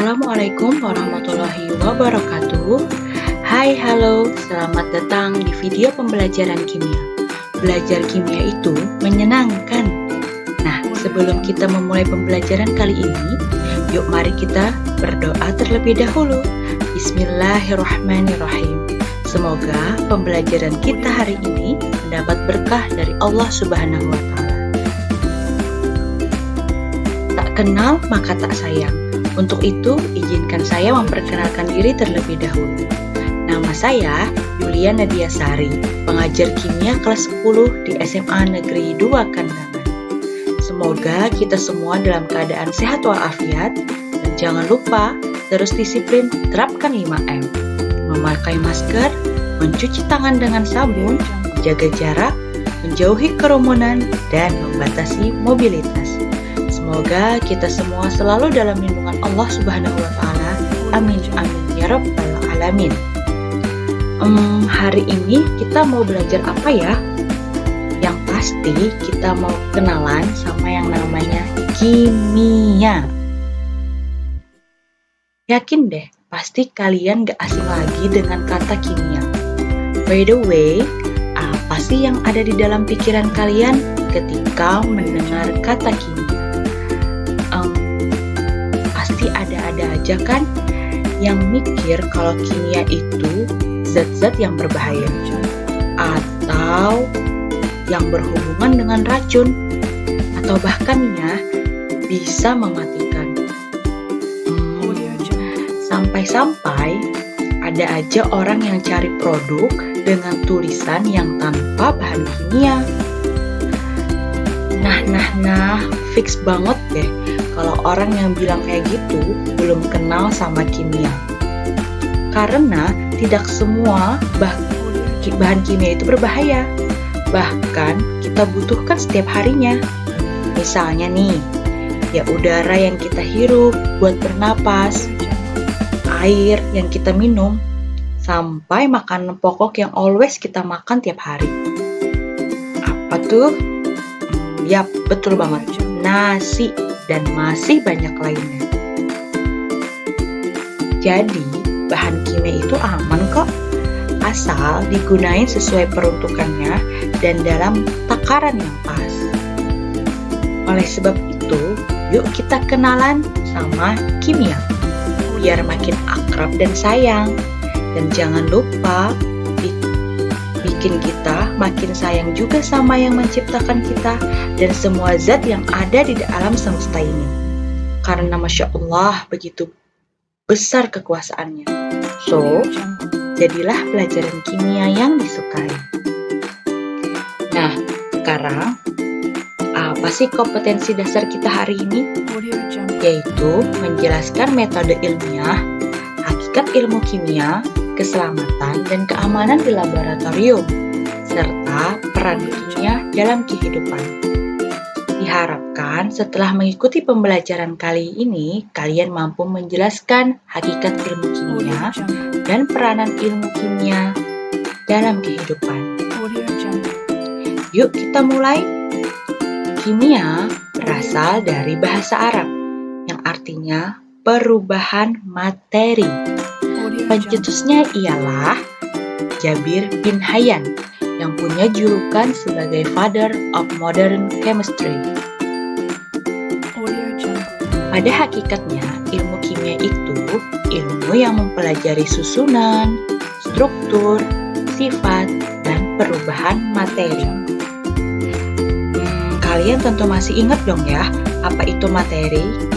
Assalamualaikum warahmatullahi wabarakatuh. Hai, halo, selamat datang di video pembelajaran kimia. Belajar kimia itu menyenangkan. Nah, sebelum kita memulai pembelajaran kali ini, yuk mari kita berdoa terlebih dahulu. Bismillahirrahmanirrahim. Semoga pembelajaran kita hari ini mendapat berkah dari Allah Subhanahu wa Ta'ala. Tak kenal maka tak sayang. Untuk itu, izinkan saya memperkenalkan diri terlebih dahulu. Nama saya Yulia Nadia Sari, pengajar kimia kelas 10 di SMA Negeri 2 Kandangan. Semoga kita semua dalam keadaan sehat walafiat, dan jangan lupa terus disiplin terapkan 5M. Memakai masker, mencuci tangan dengan sabun, menjaga jarak, menjauhi kerumunan, dan membatasi mobilitas. Semoga kita semua selalu dalam lindungan Allah Subhanahu wa Ta'ala. Amin, amin, ya Rabbal Alamin. Hari ini kita mau belajar apa ya? Yang pasti kita mau kenalan sama yang namanya kimia. Yakin deh, pasti kalian gak asing lagi dengan kata kimia. By the way, apa sih yang ada di dalam pikiran kalian ketika mendengar kata kimia? Pasti ada-ada aja kan yang mikir kalau kimia itu zat-zat yang berbahaya atau yang berhubungan dengan racun atau bahkan ya bisa mematikan. Sampai-sampai ada aja orang yang cari produk dengan tulisan yang tanpa bahan kimia. Nah, fix banget deh kalau orang yang bilang kayak gitu belum kenal sama kimia. Karena tidak semua bahan kimia itu berbahaya. Bahkan kita butuhkan setiap harinya. Misalnya nih, ya udara yang kita hirup buat bernapas, air yang kita minum, sampai makanan pokok yang always kita makan tiap hari. Apa tuh? Yap, betul banget. Nasi dan masih banyak lainnya. Jadi, bahan kimia itu aman kok, asal digunain sesuai peruntukannya dan dalam takaran yang pas. Oleh sebab itu, yuk kita kenalan sama kimia, biar makin akrab dan sayang. Dan jangan lupa, bikin kita makin sayang juga sama yang menciptakan kita dan semua zat yang ada di alam semesta ini. Karena Masya Allah begitu besar kekuasaannya. So, jadilah pelajaran kimia yang disukai. Nah, sekarang apa sih kompetensi dasar kita hari ini? Yaitu menjelaskan metode ilmiah, hakikat ilmu kimia, keselamatan dan keamanan di laboratorium, serta peran kimia dalam kehidupan. Diharapkan setelah mengikuti pembelajaran kali ini, kalian mampu menjelaskan hakikat ilmu kimia dan peranan ilmu kimia dalam kehidupan. Yuk kita mulai. Kimia berasal dari bahasa Arab yang artinya perubahan materi. Pencetusnya ialah Jabir bin Hayyan yang punya julukan sebagai Father of Modern Chemistry. Pada hakikatnya, ilmu kimia itu ilmu yang mempelajari susunan, struktur, sifat, dan perubahan materi. Kalian tentu masih ingat dong ya, apa itu materi?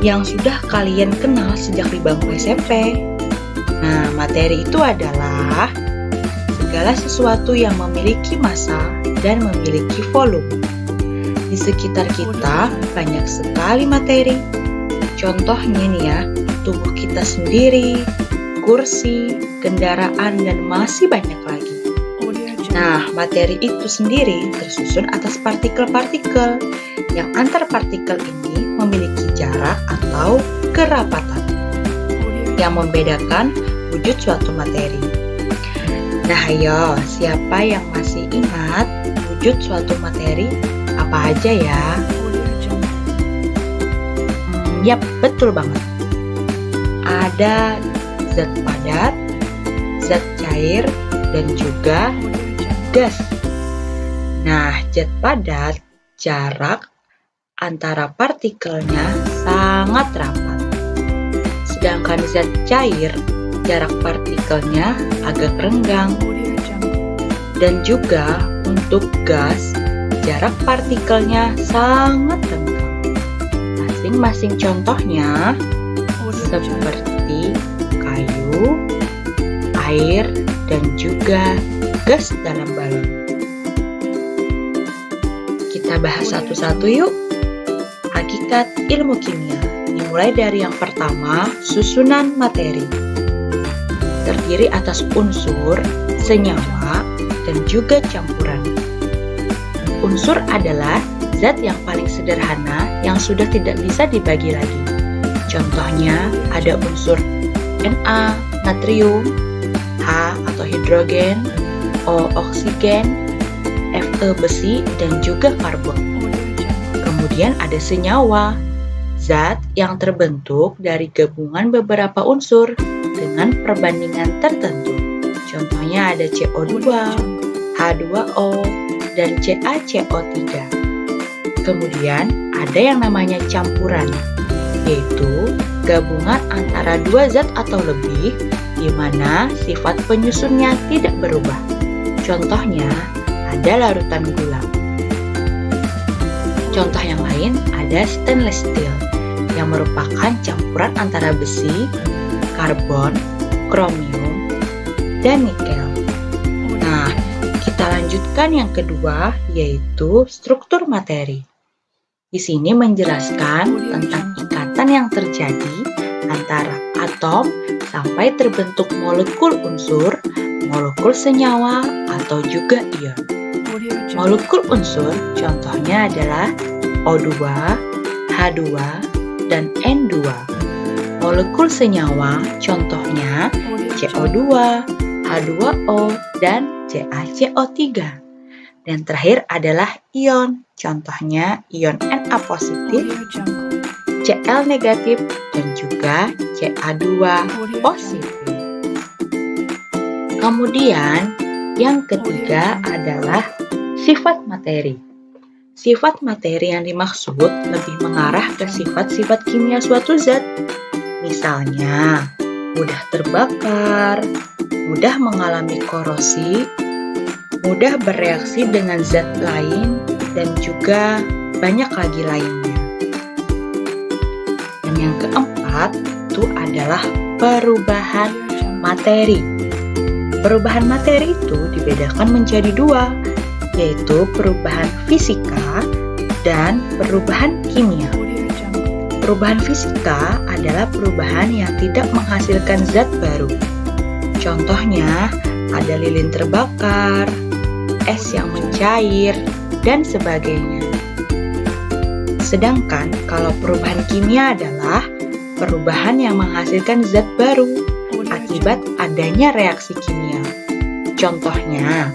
Yang sudah kalian kenal sejak di bangku SMP. Nah, materi itu adalah segala sesuatu yang memiliki massa dan memiliki volume. Di sekitar kita banyak sekali materi. Contohnya nih ya, tubuh kita sendiri, kursi, kendaraan, dan masih banyak lagi. Nah, materi itu sendiri tersusun atas partikel-partikel yang antar partikel ini memiliki jarak atau kerapatan yang membedakan wujud suatu materi. Nah, ayo, siapa yang masih ingat wujud suatu materi apa aja ya? Yap, betul banget. Ada zat padat, zat cair, dan juga gas. Nah, zat padat jarak antara partikelnya sangat rapat. Sedangkan zat cair jarak partikelnya agak renggang. Dan juga untuk gas jarak partikelnya sangat renggang. Masing-masing contohnya seperti kayu, air, dan juga gas dalam balon. Kita bahas satu-satu yuk. Hakikat ilmu kimia dimulai dari yang pertama, susunan materi. Terdiri atas unsur, senyawa, dan juga campuran. Unsur adalah zat yang paling sederhana yang sudah tidak bisa dibagi lagi. Contohnya ada unsur Na, natrium, H atau hidrogen, O oksigen, Fe besi, dan juga karbon. Kemudian ada senyawa, zat yang terbentuk dari gabungan beberapa unsur dengan perbandingan tertentu. Contohnya ada CO2, H2O, dan CaCO3. Kemudian ada yang namanya campuran, yaitu gabungan antara dua zat atau lebih di mana sifat penyusunnya tidak berubah. Contohnya ada larutan gula. Contoh yang lain ada stainless steel yang merupakan campuran antara besi, karbon, kromium, dan nikel. Nah, kita lanjutkan yang kedua, yaitu struktur materi. Di sini menjelaskan tentang ikatan yang terjadi antara atom sampai terbentuk molekul unsur, molekul senyawa, atau juga ion. Molekul unsur contohnya adalah O2, H2, dan N2. Molekul senyawa contohnya CO2, H2O, dan CaCO3. Dan terakhir adalah ion, contohnya ion Na positif, Cl negatif, dan juga Ca2 positif. Kemudian yang ketiga adalah sifat materi. Sifat materi yang dimaksud lebih mengarah ke sifat-sifat kimia suatu zat. Misalnya, mudah terbakar, mudah mengalami korosi, mudah bereaksi dengan zat lain, dan juga banyak lagi lainnya. Dan yang keempat itu adalah perubahan materi. Perubahan materi itu dibedakan menjadi dua, yaitu perubahan fisika dan perubahan kimia. Perubahan fisika adalah perubahan yang tidak menghasilkan zat baru. Contohnya, ada lilin terbakar, es yang mencair, dan sebagainya. Sedangkan kalau perubahan kimia adalah perubahan yang menghasilkan zat baru akibat adanya reaksi kimia. Contohnya,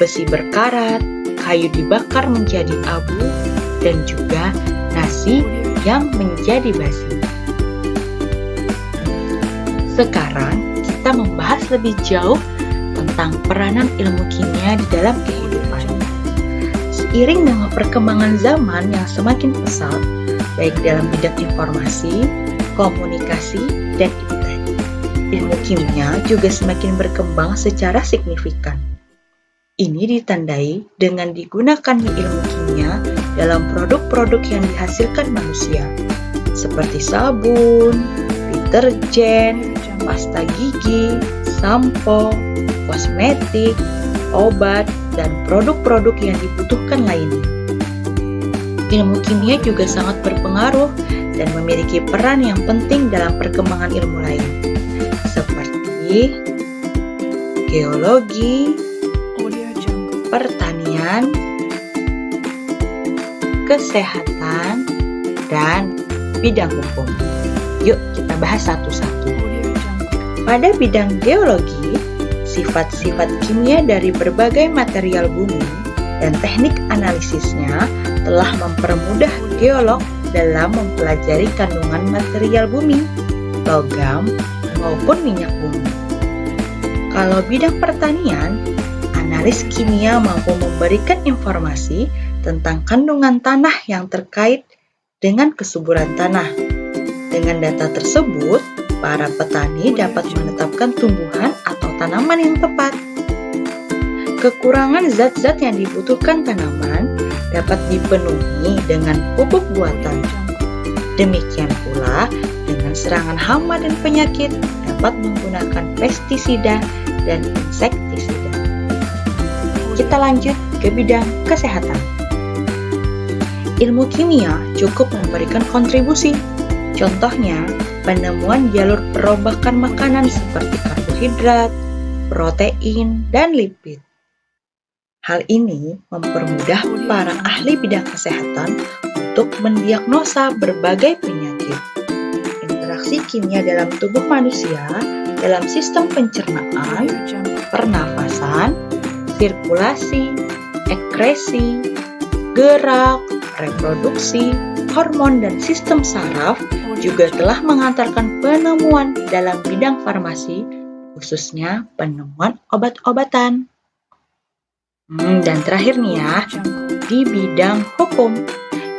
besi berkarat, kayu dibakar menjadi abu, dan juga nasi yang menjadi basi. Sekarang kita membahas lebih jauh tentang peranan ilmu kimia di dalam kehidupan. Seiring dengan perkembangan zaman yang semakin pesat, baik dalam bidang informasi, komunikasi, dan internet, ilmu kimia juga semakin berkembang secara signifikan. Ini ditandai dengan digunakannya ilmu kimia dalam produk-produk yang dihasilkan manusia, seperti sabun, deterjen, pasta gigi, sampo, kosmetik, obat, dan produk-produk yang dibutuhkan lainnya. Ilmu kimia juga sangat berpengaruh dan memiliki peran yang penting dalam perkembangan ilmu lain, seperti geologi, pertanian, kesehatan, dan bidang hukum. Yuk kita bahas satu-satu. Pada bidang geologi, sifat-sifat kimia dari berbagai material bumi dan teknik analisisnya telah mempermudah geolog dalam mempelajari kandungan material bumi, logam, maupun minyak bumi. Kalau bidang pertanian, analis kimia mampu memberikan informasi tentang kandungan tanah yang terkait dengan kesuburan tanah. Dengan data tersebut, para petani dapat menetapkan tumbuhan atau tanaman yang tepat. Kekurangan zat-zat yang dibutuhkan tanaman dapat dipenuhi dengan pupuk buatan. Demikian pula dengan serangan hama dan penyakit dapat menggunakan pestisida dan insektisida. Kita lanjut ke bidang kesehatan. Ilmu kimia cukup memberikan kontribusi. Contohnya, penemuan jalur perombakan makanan seperti karbohidrat, protein, dan lipid. Hal ini mempermudah para ahli bidang kesehatan untuk mendiagnosa berbagai penyakit. Interaksi kimia dalam tubuh manusia dalam sistem pencernaan, pernafasan, sirkulasi, ekskresi, gerak, reproduksi, hormon, dan sistem saraf juga telah mengantarkan penemuan dalam bidang farmasi, khususnya penemuan obat-obatan. Dan terakhir nih ya, di bidang hukum,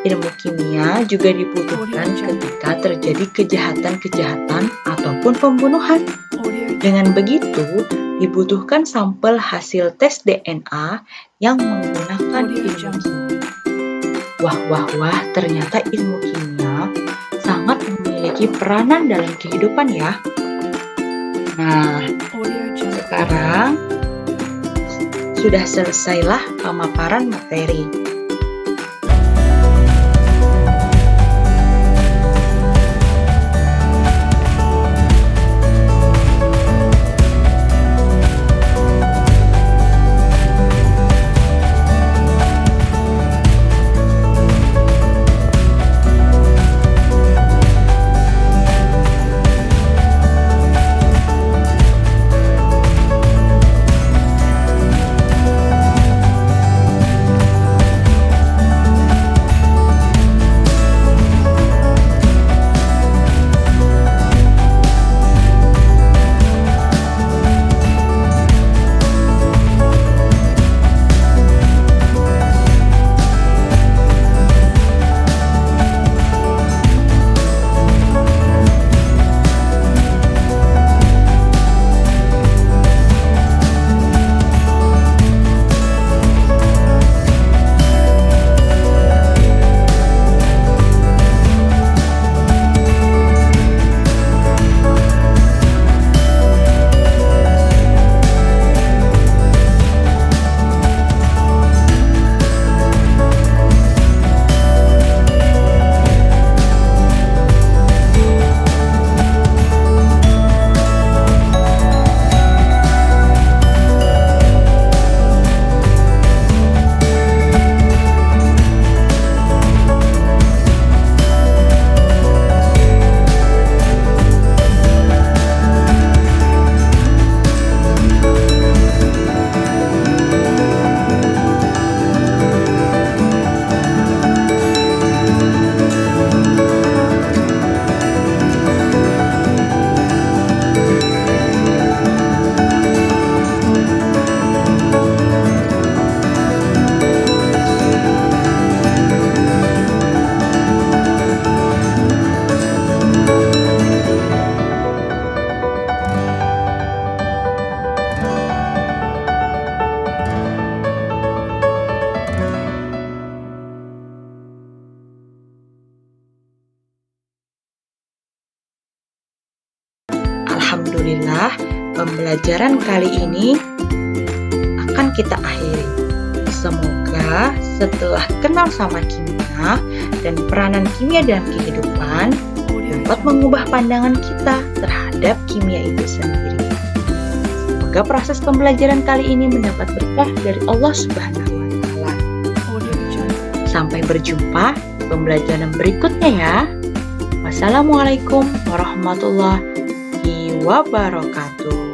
ilmu kimia juga dibutuhkan ketika terjadi kejahatan-kejahatan ataupun pembunuhan. Dengan begitu, dibutuhkan sampel hasil tes DNA yang menggunakan ilmu kimia. Wah, ternyata ilmu kimia sangat memiliki peranan dalam kehidupan ya. Nah, sekarang sudah selesailah pemaparan materi. Alhamdulillah, pembelajaran kali ini akan kita akhiri. Semoga setelah kenal sama kimia dan peranan kimia dalam kehidupan dapat mengubah pandangan kita terhadap kimia itu sendiri. Semoga proses pembelajaran kali ini mendapat berkah dari Allah Subhanahu wa Ta'ala. Sampai berjumpa di pembelajaran berikutnya ya. Wassalamualaikum warahmatullahi wabarakatuh.